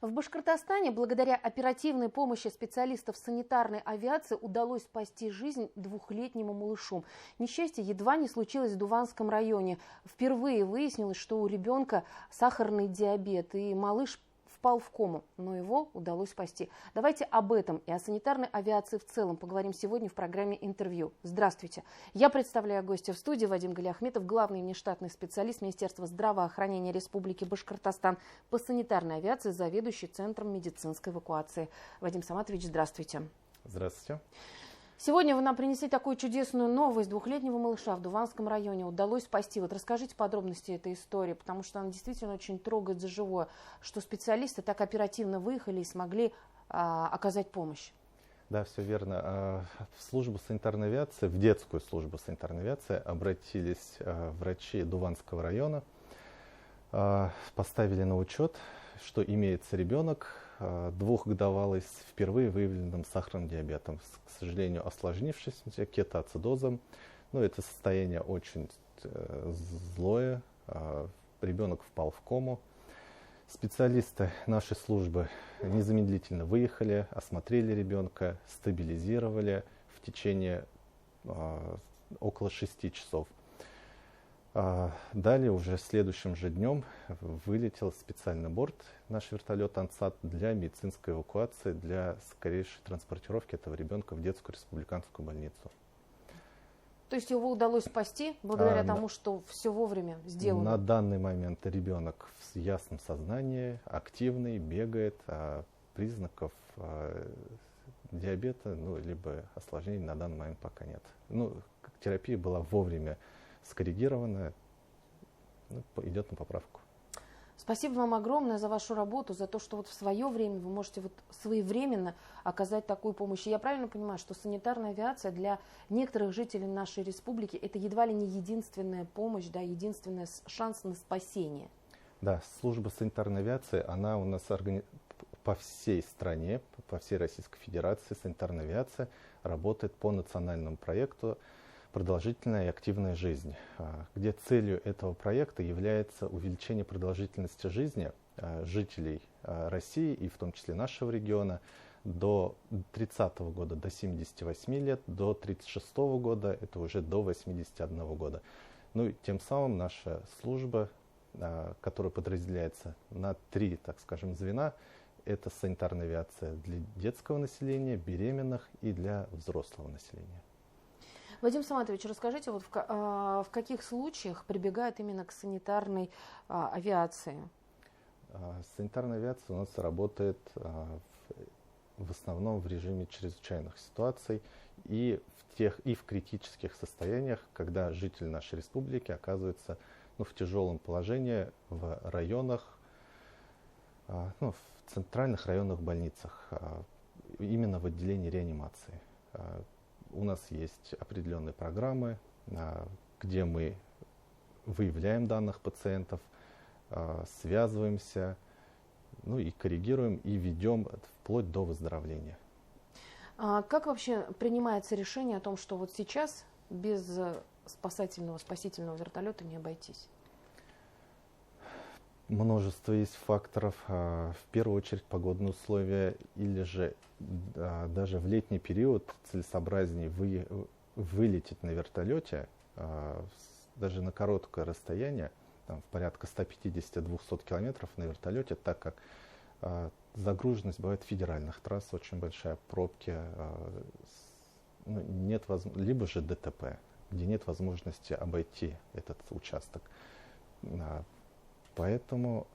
В Башкортостане благодаря оперативной помощи специалистов санитарной авиации удалось спасти жизнь двухлетнему малышу. Несчастье едва не случилось в Дуванском районе. Впервые выяснилось, что у ребенка сахарный диабет, и малыш впал в кому, но его удалось спасти. Давайте об этом и о санитарной авиации в целом поговорим сегодня в программе «Интервью». Здравствуйте. Я представляю гостя в студии Вадим Галиахметов, главный внештатный специалист Министерства здравоохранения Республики Башкортостан по санитарной авиации, заведующий Центром медицинской эвакуации. Вадим Саматович, здравствуйте. Здравствуйте. Сегодня вы нам принесли такую чудесную новость. Двухлетнего малыша в Дуванском районе удалось спасти. Вот расскажите подробности этой истории, потому что она действительно очень трогает за живое, что специалисты так оперативно выехали и смогли оказать помощь. Да, все верно. В службу санитарной авиации, в детскую службу санитарной авиации обратились врачи Дуванского района, поставили на учет, что имеется ребенок двухгодовалый с впервые выявленным сахарным диабетом, к сожалению, осложнившимся кетоацидозом. Но это состояние очень злое, ребенок впал в кому. Специалисты нашей службы незамедлительно выехали, осмотрели ребенка, стабилизировали в течение около 6 часов. Далее уже следующим же днем вылетел специальный борт, наш вертолет «Ансат», для медицинской эвакуации, для скорейшей транспортировки этого ребенка в детскую республиканскую больницу. То есть его удалось спасти благодаря тому, что все вовремя сделано? На данный момент ребенок в ясном сознании, активный, бегает, признаков диабета, либо осложнений на данный момент пока нет. Терапия была вовремя скоррегированная, идет на поправку. Спасибо вам огромное за вашу работу, за то, что в свое время вы можете своевременно оказать такую помощь. И я правильно понимаю, что санитарная авиация для некоторых жителей нашей республики это едва ли не единственная помощь, единственный шанс на спасение? Да, служба санитарной авиации, она у нас по всей стране, по всей Российской Федерации санитарная авиация работает по национальному проекту «Продолжительная и активная жизнь», где целью этого проекта является увеличение продолжительности жизни жителей России и в том числе нашего региона до 30-го года до 78 лет, до 36-го года это уже до 81 года. И тем самым наша служба, которая подразделяется на 3, так скажем, звена, это санитарная авиация для детского населения, беременных и для взрослого населения. Вадим Саматович, расскажите, в каких случаях прибегают именно к санитарной авиации? Санитарная авиация у нас работает в основном в режиме чрезвычайных ситуаций и в критических состояниях, когда житель нашей республики оказывается в тяжелом положении в районах, в центральных районных больницах, именно в отделении реанимации. У нас есть определенные программы, где мы выявляем данных пациентов, связываемся, и коррегируем, и ведем вплоть до выздоровления. Как вообще принимается решение о том, что сейчас без спасительного вертолета не обойтись? Множество есть факторов, в первую очередь погодные условия, или же даже в летний период целесообразнее вылететь на вертолете, даже на короткое расстояние, в порядка 150-200 километров на вертолете, так как загруженность бывает федеральных трасс, очень большая, пробки, либо же ДТП, где нет возможности обойти этот участок. Поэтому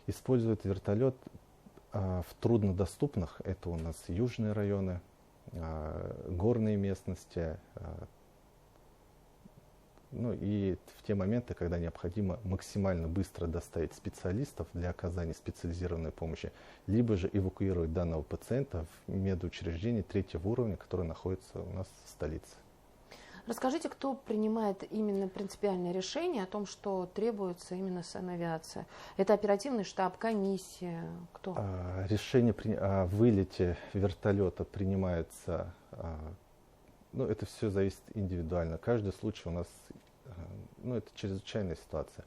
используют вертолет в труднодоступных, это у нас южные районы, горные местности, и в те моменты, когда необходимо максимально быстро доставить специалистов для оказания специализированной помощи, либо же эвакуировать данного пациента в медучреждение 3-го уровня, которое находится у нас в столице. Расскажите, кто принимает именно принципиальное решение о том, что требуется именно санавиация? Это оперативный штаб, комиссия, кто? Решение о вылете вертолета принимается, это все зависит индивидуально. Каждый случай у нас, это чрезвычайная ситуация.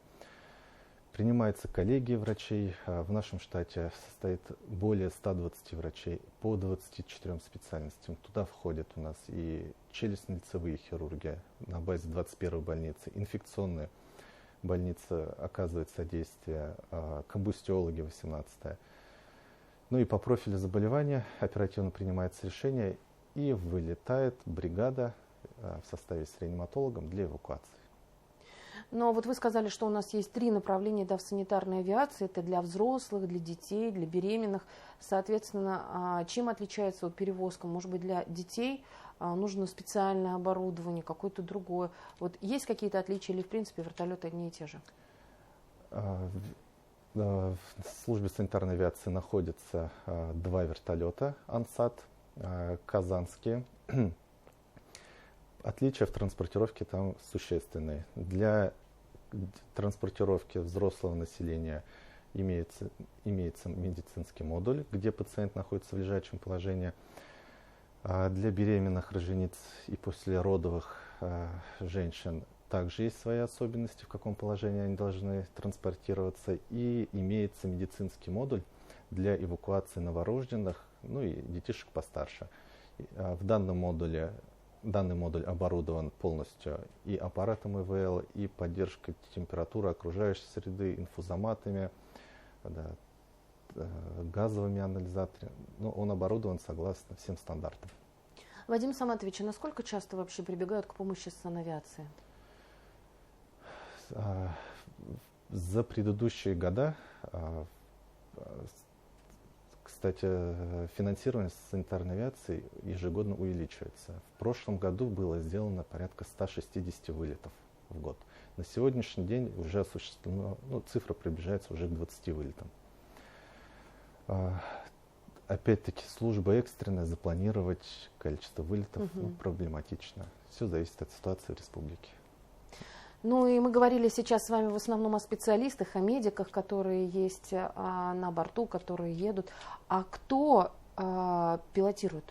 Принимается коллегия врачей. В нашем штате состоит более 120 врачей по 24 специальностям. Туда входят у нас и челюстно-лицевые хирурги на базе 21-й больницы, инфекционная больница оказывает содействие, комбустиологи 18-я. Ну и по профилю заболевания оперативно принимается решение и вылетает бригада в составе с реаниматологом для эвакуации. Но вот вы сказали, что у нас есть 3 направления в санитарной авиации. Это для взрослых, для детей, для беременных. Соответственно, чем отличается перевозка? Может быть, для детей нужно специальное оборудование, какое-то другое. Вот есть какие-то отличия или, в принципе, вертолеты одни и те же? В службе санитарной авиации находятся 2 вертолета «Ансат», казанские. Отличия в транспортировке там существенные. Для транспортировки взрослого населения имеется медицинский модуль, где пациент находится в лежачем положении. А для беременных рожениц и послеродовых женщин также есть свои особенности, в каком положении они должны транспортироваться. И имеется медицинский модуль для эвакуации новорожденных, ну и детишек постарше. В данный модуль оборудован полностью и аппаратом ИВЛ, и поддержкой температуры окружающей среды, инфузоматами, газовыми анализаторами. Ну, он оборудован согласно всем стандартам. Вадим Саматович, а насколько часто вообще прибегают к помощи санавиации? За предыдущие года, кстати, финансирование санитарной авиации ежегодно увеличивается. В прошлом году было сделано порядка 160 вылетов в год. На сегодняшний день уже осуществлено, цифра приближается уже к 20 вылетам. Опять-таки, служба экстренная, запланировать количество вылетов проблематично. Все зависит от ситуации в республике. Ну и мы говорили сейчас с вами в основном о специалистах, о медиках, которые есть на борту, которые едут. А кто пилотирует?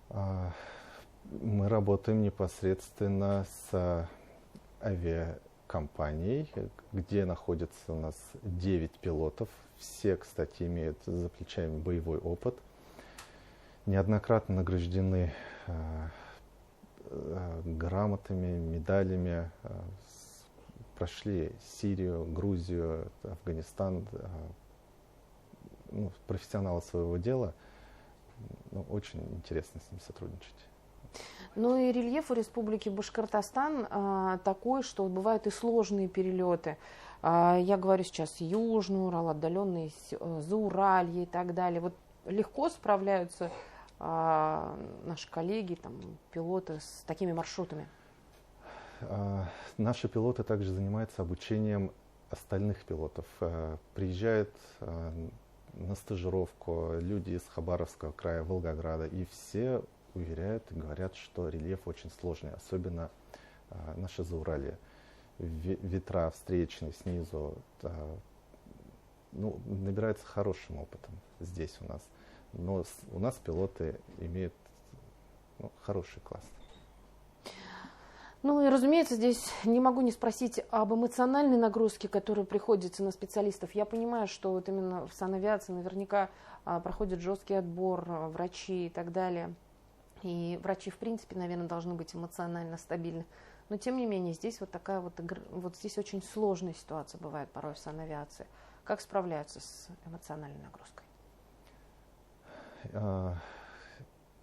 Мы работаем непосредственно с авиакомпанией, где находится у нас 9 пилотов. Все, кстати, имеют за плечами боевой опыт. Неоднократно награждены грамотами, медалями, прошли Сирию, Грузию, Афганистан, профессионалы своего дела. Очень интересно с ним сотрудничать. Ну и рельеф у Республики Башкортостан такой, что бывают и сложные перелеты. Я говорю сейчас Южный Урал, отдаленные Зауралье и так далее. Вот легко справляются наши коллеги, пилоты с такими маршрутами? Наши пилоты также занимаются обучением остальных пилотов. Приезжают на стажировку люди из Хабаровского края, Волгограда, и все уверяют и говорят, что рельеф очень сложный, особенно наше Зауралье. Ветра встречные снизу набираются хорошим опытом здесь у нас. Но у нас пилоты имеют хороший класс. Ну и, разумеется, здесь не могу не спросить об эмоциональной нагрузке, которая приходится на специалистов. Я понимаю, что вот именно в санавиации наверняка проходит жесткий отбор, врачи и так далее. И врачи, в принципе, наверное, должны быть эмоционально стабильны. Но, тем не менее, здесь вот такая вот здесь очень сложная ситуация бывает порой в санавиации. Как справляются с эмоциональной нагрузкой?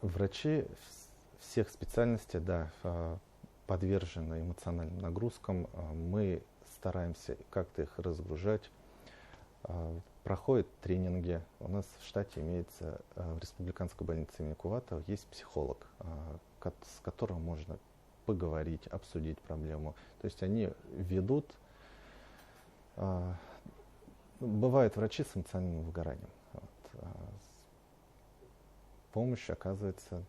Врачи всех специальностей, подвержены эмоциональным нагрузкам. Мы стараемся как-то их разгружать. Проходят тренинги. У нас в штате имеется в республиканской больнице имени Куватова есть психолог, с которым можно поговорить, обсудить проблему. То есть они ведут. Бывают врачи с эмоциональным выгоранием. Помощь оказывается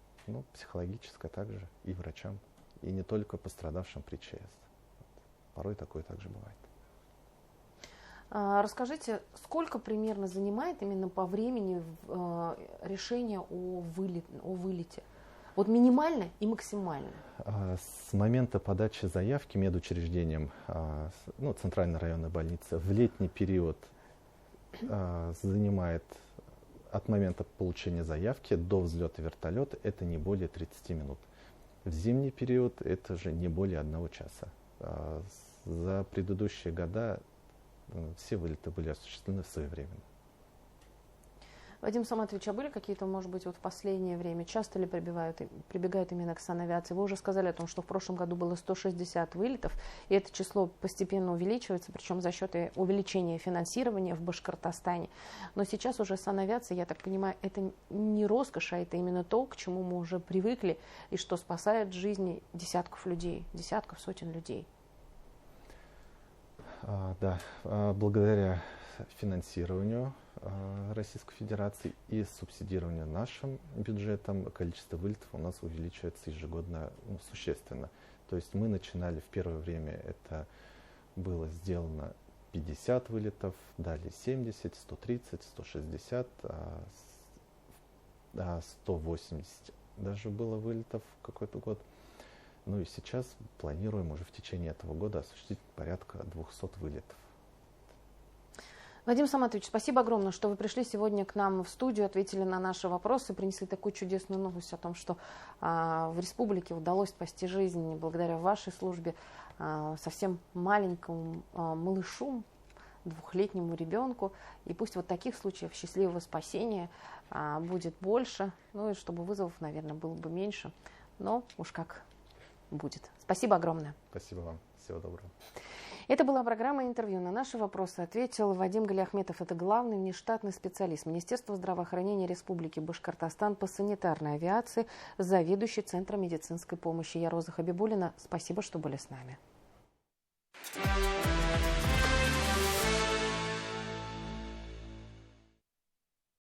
психологическая также и врачам, и не только пострадавшим при ЧС. Порой такое также бывает. Расскажите, сколько примерно занимает именно по времени решение о вылете? Вот минимально и максимально. С момента подачи заявки медучреждением, Центральной районной больницы, в летний период занимает от момента получения заявки до взлета вертолета это не более 30 минут. В зимний период это же не более 1 часа. За предыдущие года все вылеты были осуществлены своевременно. Вадим Саматович, а были какие-то, может быть, вот в последнее время, часто ли прибегают именно к санавиации? Вы уже сказали о том, что в прошлом году было 160 вылетов, и это число постепенно увеличивается, причем за счет увеличения финансирования в Башкортостане. Но сейчас уже санавиация, я так понимаю, это не роскошь, а это именно то, к чему мы уже привыкли, и что спасает жизни десятков людей, десятков, сотен людей. Да, благодаря финансированию Российской Федерации и субсидированию нашим бюджетом количество вылетов у нас увеличивается ежегодно существенно. То есть мы начинали в первое время, это было сделано 50 вылетов, далее 70, 130, 160, 180 даже было вылетов в какой-то год. Ну и сейчас планируем уже в течение этого года осуществить порядка 200 вылетов. Вадим Саматович, спасибо огромное, что вы пришли сегодня к нам в студию, ответили на наши вопросы, принесли такую чудесную новость о том, что в республике удалось спасти жизнь благодаря вашей службе совсем маленькому малышу, 2-летнему ребенку. И пусть вот таких случаев счастливого спасения будет больше, ну и чтобы вызовов, наверное, было бы меньше, но уж как будет. Спасибо огромное. Спасибо вам. Всего доброго. Это была программа «Интервью». На наши вопросы ответил Вадим Галиахметов. Это главный внештатный специалист Министерства здравоохранения Республики Башкортостан по санитарной авиации, заведующий Центром медицинской помощи. Я Роза Хабибуллина. Спасибо, что были с нами.